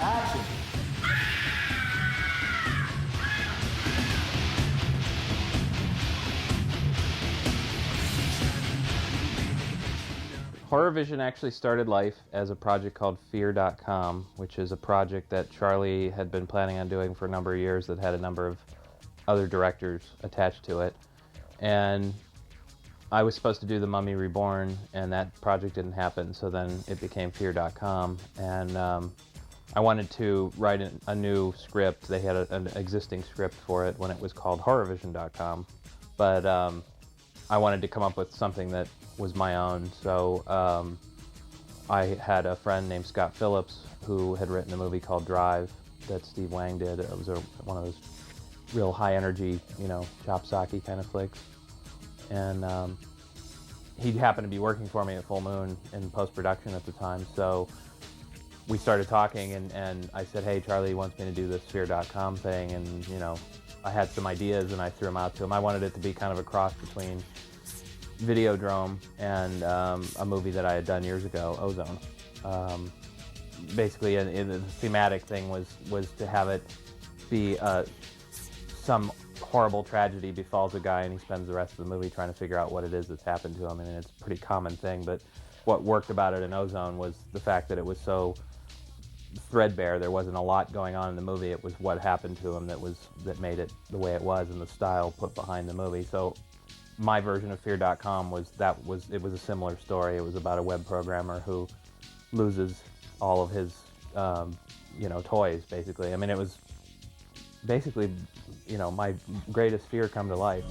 Action! HORRORVISION actually started life as a project called Fear.com, which is a project that Charlie had been planning on doing for a number of years that had a number of other directors attached to it. And I was supposed to do The Mummy Reborn, and that project didn't happen, so then it became Fear.com. And I wanted to write a new script. They had an existing script for it when it was called HORRORVISION.com. But I wanted to come up with something that was my own, so I had a friend named Scott Phillips who had written a movie called Drive that Steve Wang did. It was one of those real high energy, you know, chopsocky kind of flicks. And he happened to be working for me at Full Moon in post-production at the time, so we started talking, and I said, hey, Charlie wants me to do this Fear.com thing, and, you know, I had some ideas and I threw them out to him. I wanted it to be kind of a cross between Videodrome and a movie that I had done years ago, Ozone. Basically, the thematic thing was to have it be some horrible tragedy befalls a guy and he spends the rest of the movie trying to figure out what it is that's happened to him, and it's a pretty common thing, but what worked about it in Ozone was the fact that it was so threadbare. There wasn't a lot going on in the movie. It was what happened to him that made it the way it was, and the style put behind the movie. So my version of Fear.com was a similar story. It was about a web programmer who loses all of his you know, toys, basically. I mean, it was basically, you know, my greatest fear come to life.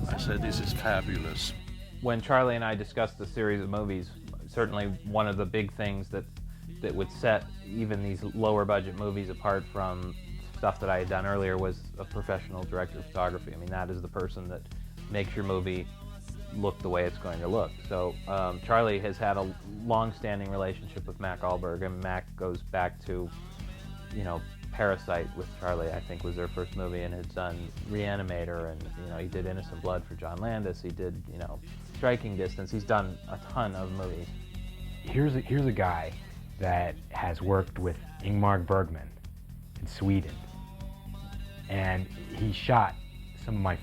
I said, this is fabulous. When Charlie and I discussed the series of movies, certainly one of the big things that would set even these lower budget movies apart from stuff that I had done earlier was a professional director of photography. I mean, that is the person that makes your movie look the way it's going to look. So Charlie has had a long-standing relationship with Mac Ahlberg, and Mac goes back to, you know, Parasite with Charlie, I think was their first movie, and has done Reanimator, and, you know, he did Innocent Blood for John Landis, he did, you know, Striking Distance, he's done a ton of movies. Here's a guy that has worked with Ingmar Bergman in Sweden, and he shot some of my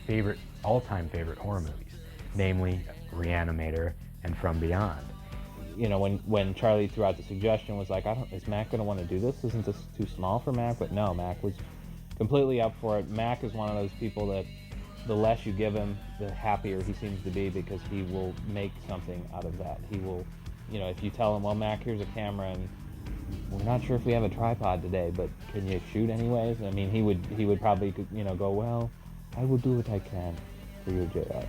all-time favorite horror movies, namely Reanimator and From Beyond. You know, when Charlie threw out the suggestion, was like, is Mac going to want to do this? Isn't this too small for Mac? But no, Mac was completely up for it. Mac is one of those people that the less you give him, the happier he seems to be, because he will make something out of that. He will, you know, if you tell him, well, Mac, here's a camera, and we're not sure if we have a tripod today, but can you shoot anyways? I mean, he would probably, you know, go, well, I will do what I can for you, J.R.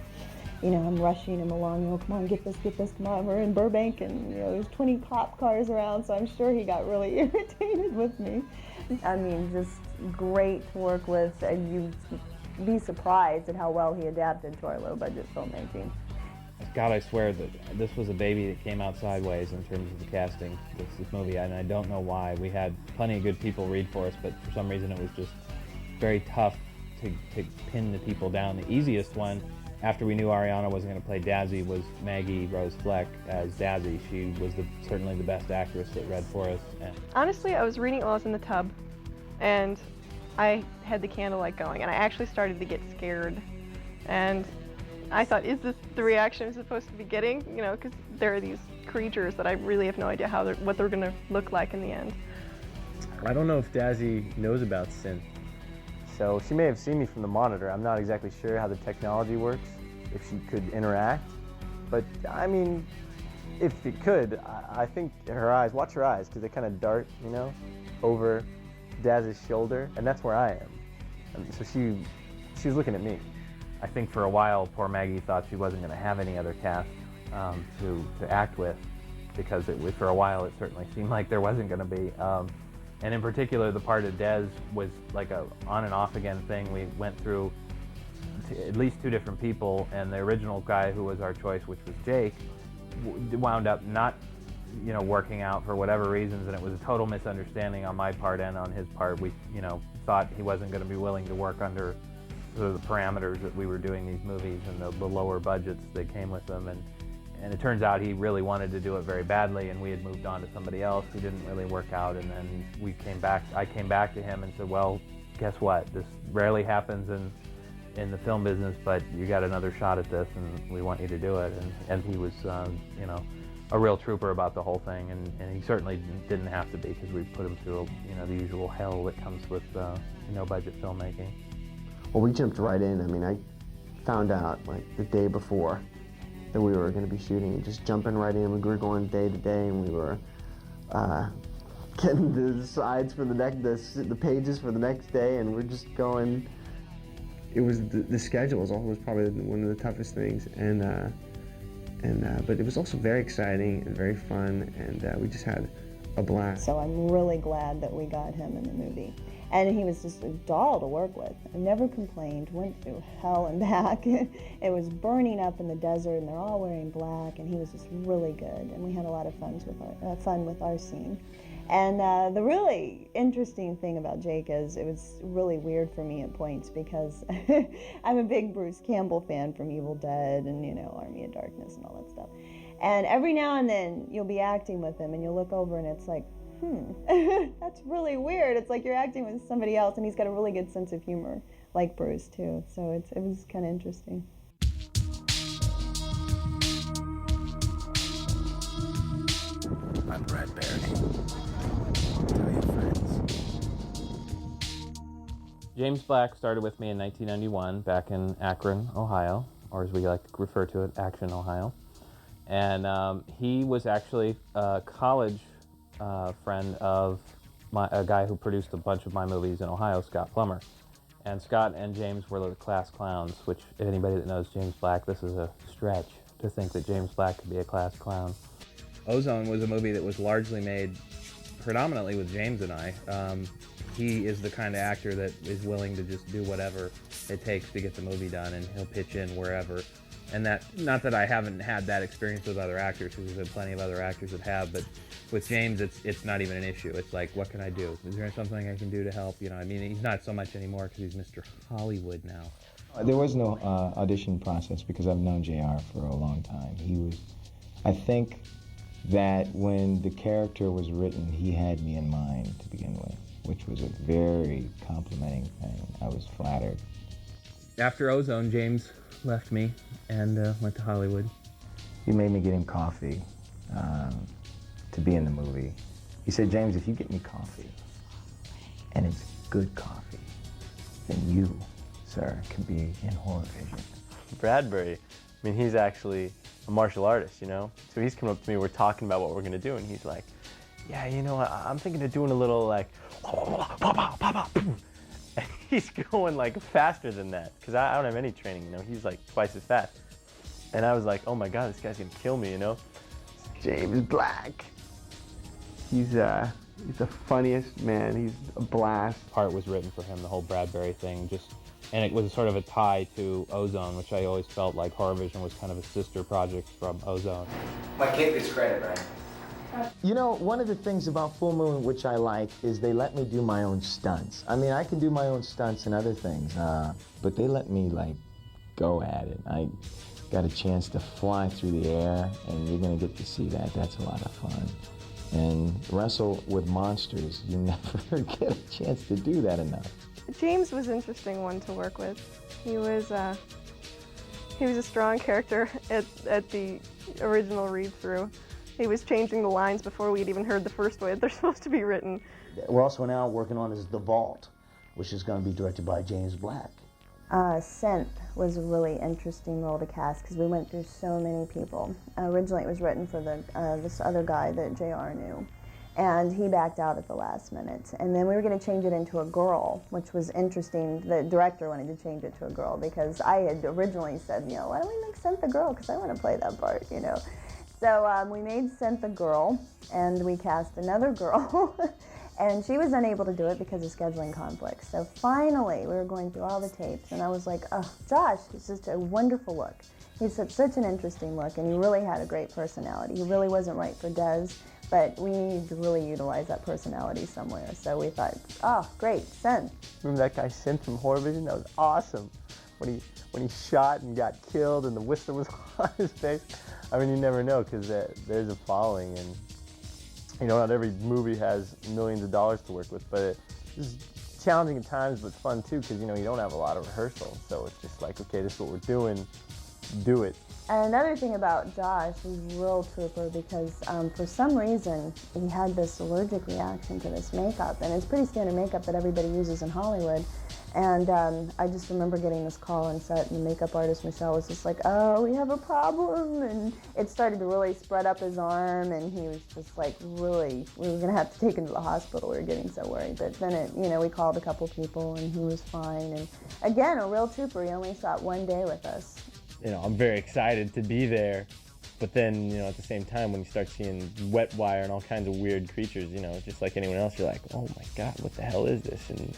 You know, I'm rushing him along, you know, come on, get this, come on, we're in Burbank, and, you know, there's 20 cop cars around, so I'm sure he got really irritated with me. I mean, just great to work with, and you'd be surprised at how well he adapted to our low-budget filmmaking. God, I swear that this was a baby that came out sideways in terms of the casting, this movie, and I don't know why. We had plenty of good people read for us, but for some reason it was just very tough to pin the people down. The easiest one, after we knew Ariana wasn't going to play Dazzy, was Maggie Rose Fleck as Dazzy. She was certainly the best actress that read for us. Honestly, I was reading while I was in the tub, and I had the candlelight going, and I actually started to get scared. And I thought, is this the reaction I'm supposed to be getting? You know, because there are these creatures that I really have no idea what they're going to look like in the end. I don't know if Dazzy knows about synth. So she may have seen me from the monitor. I'm not exactly sure how the technology works, if she could interact. But, I mean, if it could, I think her eyes, watch her eyes, because they kind of dart, you know, over Daz's shoulder, and that's where I am. And so she was looking at me. I think for a while, poor Maggie thought she wasn't going to have any other cast to act with, because for a while it certainly seemed like there wasn't going to be. And in particular, the part of Dez was like a on and off again thing. We went through at least 2 different people, and the original guy who was our choice, which was Jake, wound up not, you know, working out for whatever reasons, and it was a total misunderstanding on my part and on his part. We, you know, thought he wasn't going to be willing to work under sort of the parameters that we were doing these movies and the lower budgets that came with them, And it turns out he really wanted to do it very badly, and we had moved on to somebody else who didn't really work out. And then I came back to him and said, well, guess what? This rarely happens in the film business, but you got another shot at this, and we want you to do it. And he was, you know, a real trooper about the whole thing, and he certainly didn't have to be, because we put him through, you know, the usual hell that comes with no-budget filmmaking. Well, we jumped right in. I mean, I found out like the day before that we were going to be shooting, and just jumping right in. We were going day to day, and we were getting the sides for the pages for the next day, and we're just going. It was the schedule was probably one of the toughest things, but it was also very exciting and very fun, and we just had a blast. So I'm really glad that we got him in the movie. And he was just a doll to work with. I never complained, went through hell and back. It was burning up in the desert, and they're all wearing black, and he was just really good. And we had a lot of fun with our scene. And the really interesting thing about Jake is it was really weird for me at points, because I'm a big Bruce Campbell fan from Evil Dead and, you know, Army of Darkness and all that stuff. And every now and then you'll be acting with him, and you'll look over and it's like, that's really weird. It's like you're acting with somebody else, and he's got a really good sense of humor, like Bruce too. So it was kind of interesting. I'm Bradbury. Tell your friends. James Black started with me in 1991 back in Akron, Ohio, or as we like to refer to it, Action, Ohio. And he was actually a college friend of a guy who produced a bunch of my movies in Ohio, Scott Plummer. And Scott and James were the class clowns, which, if anybody that knows James Black, this is a stretch to think that James Black could be a class clown. Ozone was a movie that was largely made predominantly with James and I. He is the kind of actor that is willing to just do whatever it takes to get the movie done, and he'll pitch in wherever. And that, not that I haven't had that experience with other actors, because there's been plenty of other actors that have, but with James, it's not even an issue. It's like, what can I do? Is there something I can do to help? You know, I mean, he's not so much anymore because he's Mr. Hollywood now. There was no audition process, because I've known JR for a long time. I think that when the character was written, he had me in mind to begin with, which was a very complimenting thing. I was flattered. After Ozone, James left me and went to Hollywood. He made me get him coffee to be in the movie. He said, James, if you get me coffee, and it's good coffee, then you, sir, can be in HORRORVISION. Bradbury, I mean, he's actually a martial artist, you know? So he's come up to me, we're talking about what we're gonna do, and he's like, yeah, you know, I'm thinking of doing a little like, and he's going like faster than that, because I don't have any training, you know? He's like twice as fast. And I was like, oh my God, this guy's gonna kill me, you know? James Black. He's the funniest man. He's a blast. Part was written for him, the whole Bradbury thing, and it was sort of a tie to Ozone, which I always felt like HORRORVISION was kind of a sister project from Ozone. My kid gets credit, right? You know, one of the things about Full Moon which I like is they let me do my own stunts. I mean, I can do my own stunts and other things, but they let me, like, go at it. I got a chance to fly through the air, and you're gonna get to see that. That's a lot of fun. And wrestle with monsters, you never get a chance to do that enough. James was an interesting one to work with. He was a strong character at the original read-through. He was changing the lines before we'd even heard the first way that they're supposed to be written. We're also now working on is The Vault, which is going to be directed by James Black. Synth was a really interesting role to cast, because we went through so many people. Originally it was written for this other guy that JR knew, and he backed out at the last minute. And then we were going to change it into a girl, which was interesting. The director wanted to change it to a girl, because I had originally said, you know, why don't we make Synth a girl, because I want to play that part, you know. So we made Synth a girl, and we cast another girl. And she was unable to do it because of scheduling conflicts. So finally, we were going through all the tapes, and I was like, oh, Josh, he's just a wonderful look. He's such an interesting look, and he really had a great personality. He really wasn't right for Des, but we needed to really utilize that personality somewhere. So we thought, oh, great, Synth. Remember that guy Synth from HORRORVISION? That was awesome. when he shot and got killed and the whistle was on his face. I mean, you never know, because there's a following, and you know, not every movie has millions of dollars to work with, but it's challenging at times, but fun too, because you know, you don't have a lot of rehearsal, so it's just like, okay, this is what we're doing, do it. And another thing about Josh, he's a real trooper, because for some reason he had this allergic reaction to this makeup, and it's pretty standard makeup that everybody uses in Hollywood. And I just remember getting this call on set, and the makeup artist Michelle was just like, "Oh, we have a problem," and it started to really spread up his arm, and he was just like, really, we were gonna have to take him to the hospital. We were getting so worried, but then it, you know, we called a couple people, and he was fine. And again, a real trooper. He only shot one day with us. You know, I'm very excited to be there, but then, you know, at the same time, when you start seeing wet wire and all kinds of weird creatures, you know, just like anyone else, you're like, oh my God, what the hell is this? And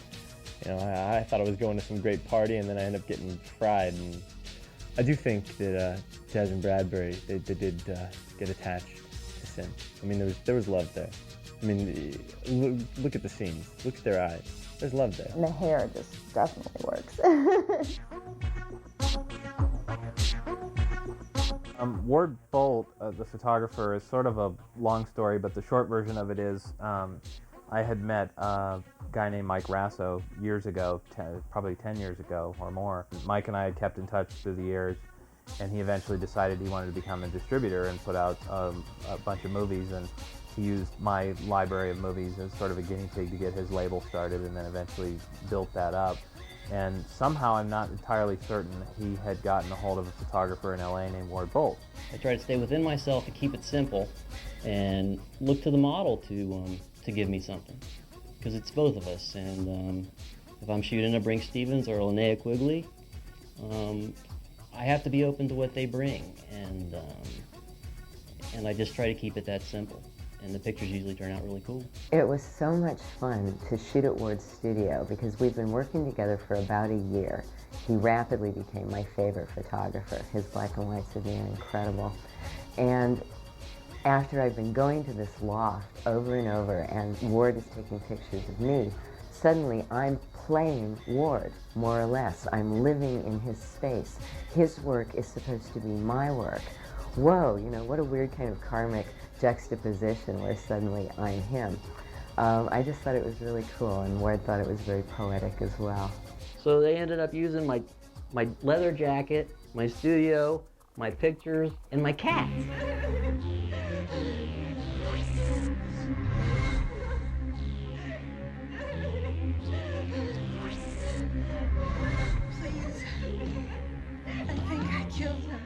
you know, I thought I was going to some great party, and then I ended up getting fried. And I do think that Jazz and Bradbury, they did get attached to Sin. I mean, there was love there. I mean, look at the scenes. Look at their eyes. There's love there. And the hair just definitely works. Ward Bolt, the photographer, is sort of a long story, but the short version of it is I had met a guy named Mike Rasso years ago, probably 10 years ago or more. Mike and I had kept in touch through the years, and he eventually decided he wanted to become a distributor and put out a bunch of movies, and he used my library of movies as sort of a guinea pig to get his label started, and then eventually built that up. And somehow, I'm not entirely certain, he had gotten a hold of a photographer in LA named Ward Bolt. I try to stay within myself to keep it simple and look to the model to give me something, because it's both of us. And if I'm shooting a Brink Stevens or a Linnea Quigley, I have to be open to what they bring, and I just try to keep it that simple. And the pictures usually turn out really cool. It was so much fun to shoot at Ward's studio because we've been working together for about a year. He rapidly became my favorite photographer. His black and whites are incredible. And after I've been going to this loft over and over, and Ward is taking pictures of me, suddenly I'm playing Ward, more or less. I'm living in his space. His work is supposed to be my work. Whoa, you know, what a weird kind of karmic juxtaposition where suddenly I'm him. I just thought it was really cool, and Ward thought it was very poetic as well. So they ended up using my leather jacket, my studio, my pictures, and my cat.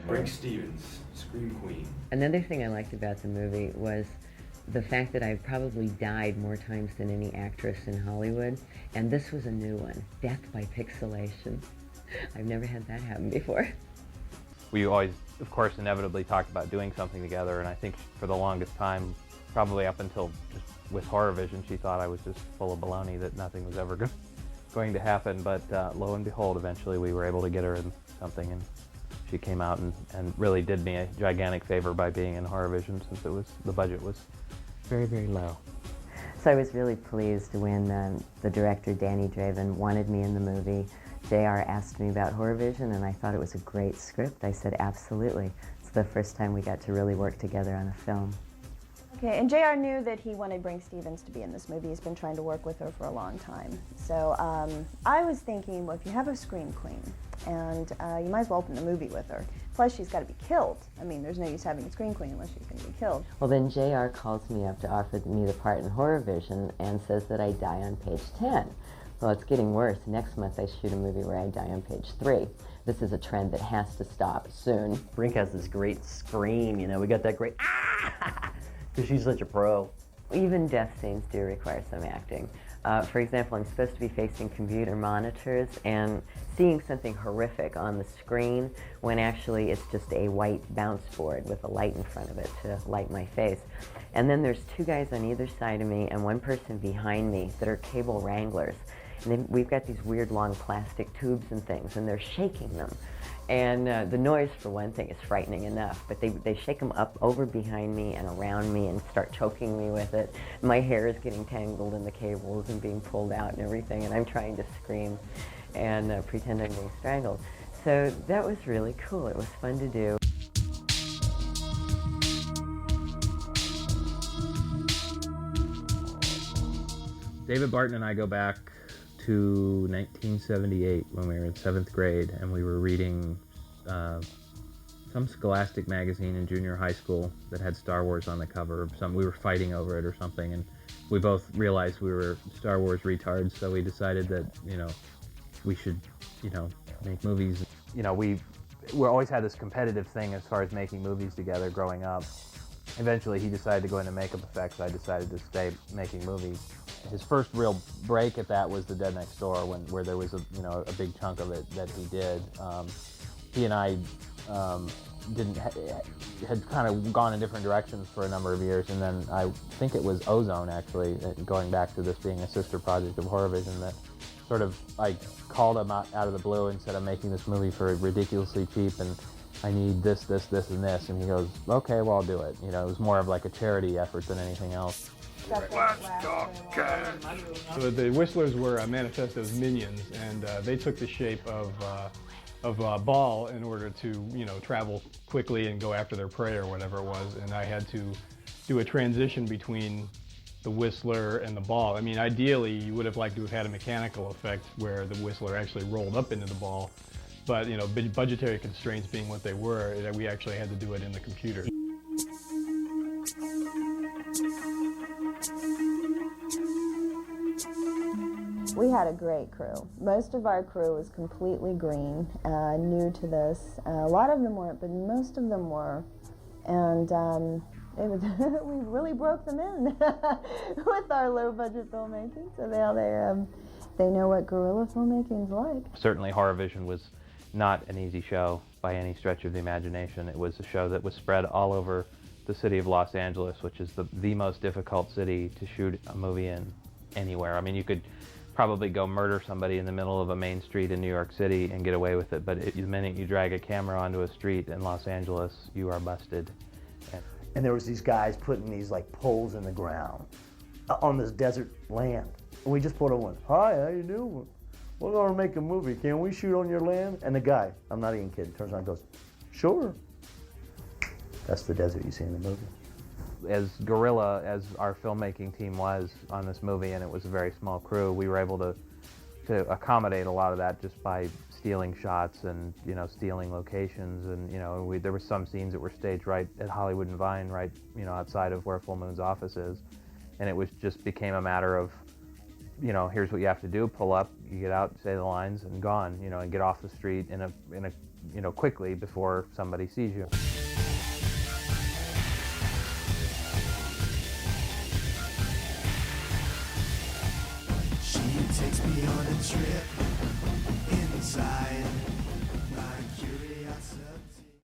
Brink Stevens, Scream Queen. Another thing I liked about the movie was the fact that I probably died more times than any actress in Hollywood, and this was a new one, death by pixelation. I've never had that happen before. We always, of course, inevitably talked about doing something together, and I think for the longest time, probably up until just with HORRORVISION, she thought I was just full of baloney, that nothing was ever going to happen, but lo and behold, eventually we were able to get her in something, and she came out and really did me a gigantic favor by being in HORRORVISION, since the budget was very, very low. So I was really pleased when the director, Danny Draven, wanted me in the movie. JR asked me about HORRORVISION, and I thought it was a great script. I said, absolutely. It's the first time we got to really work together on a film. Okay, and JR knew that he wanted Brink Stevens to be in this movie. He's been trying to work with her for a long time. So I was thinking, well, if you have a Scream Queen, and you might as well open the movie with her. Plus, she's got to be killed. I mean, there's no use having a Scream Queen unless she's going to be killed. Well, then JR calls me up to offer me the part in HORRORVISION and says that I die on page 10. Well, it's getting worse. Next month I shoot a movie where I die on page 3. This is a trend that has to stop soon. Brink has this great scream, you know, we got that great ah, because she's such a pro. Even death scenes do require some acting. For example, I'm supposed to be facing computer monitors and seeing something horrific on the screen when actually it's just a white bounce board with a light in front of it to light my face. And then there's 2 guys on either side of me and 1 person behind me that are cable wranglers. And then we've got these weird long plastic tubes and things, and they're shaking them. And the noise, for one thing, is frightening enough, but they shake them up over behind me and around me and start choking me with it. My hair is getting tangled in the cables and being pulled out and everything, and I'm trying to scream and pretend I'm being strangled. So that was really cool. It was fun to do. David Barton and I go back to 1978 when we were in 7th grade, and we were reading some Scholastic magazine in junior high school that had Star Wars on the cover. We were fighting over it or something, and we both realized we were Star Wars retards, so we decided that, we should, make movies. We always had this competitive thing as far as making movies together growing up. Eventually he decided to go into makeup effects. I decided to stay making movies. His first real break at that was The Dead Next Door, where there was a big chunk of it that he did. He and I had kind of gone in different directions for a number of years, and then I think it was Ozone, actually, going back to this being a sister project of HORRORVISION, that sort of, I called him out of the blue and said, I'm making this movie for ridiculously cheap, and I need this, this, this, and this. And he goes, okay, well, I'll do it. It was more of like a charity effort than anything else. So the Whistlers were Manifesto's minions, and they took the shape of a ball in order to, travel quickly and go after their prey or whatever it was. And I had to do a transition between the Whistler and the ball. I mean, ideally, you would have liked to have had a mechanical effect where the Whistler actually rolled up into the ball. But, budgetary constraints being what they were, we actually had to do it in the computer. We had a great crew. Most of our crew was completely green, new to this. A lot of them weren't, but most of them were. And we really broke them in with our low-budget filmmaking. So now they know what guerrilla filmmaking's like. Certainly HORRORVISION was not an easy show by any stretch of the imagination. It was a show that was spread all over the city of Los Angeles, which is the most difficult city to shoot a movie in anywhere. I mean, you could probably go murder somebody in the middle of a main street in New York City and get away with it, but the minute you drag a camera onto a street in Los Angeles, you are busted. And there was these guys putting these like poles in the ground on this desert land. And we just put one, hi, how you doing? We're gonna make a movie, can we shoot on your land? And the guy, I'm not even kidding, turns around and goes, sure. That's the desert you see in the movie. As guerrilla as our filmmaking team was on this movie, and it was a very small crew, we were able to accommodate a lot of that just by stealing shots and stealing locations, and there were some scenes that were staged right at Hollywood and Vine, right outside of where Full Moon's office is, and it was just became a matter of here's what you have to do: pull up, you get out, say the lines, and gone, and get off the street in a quickly before somebody sees you. She takes me on a trip.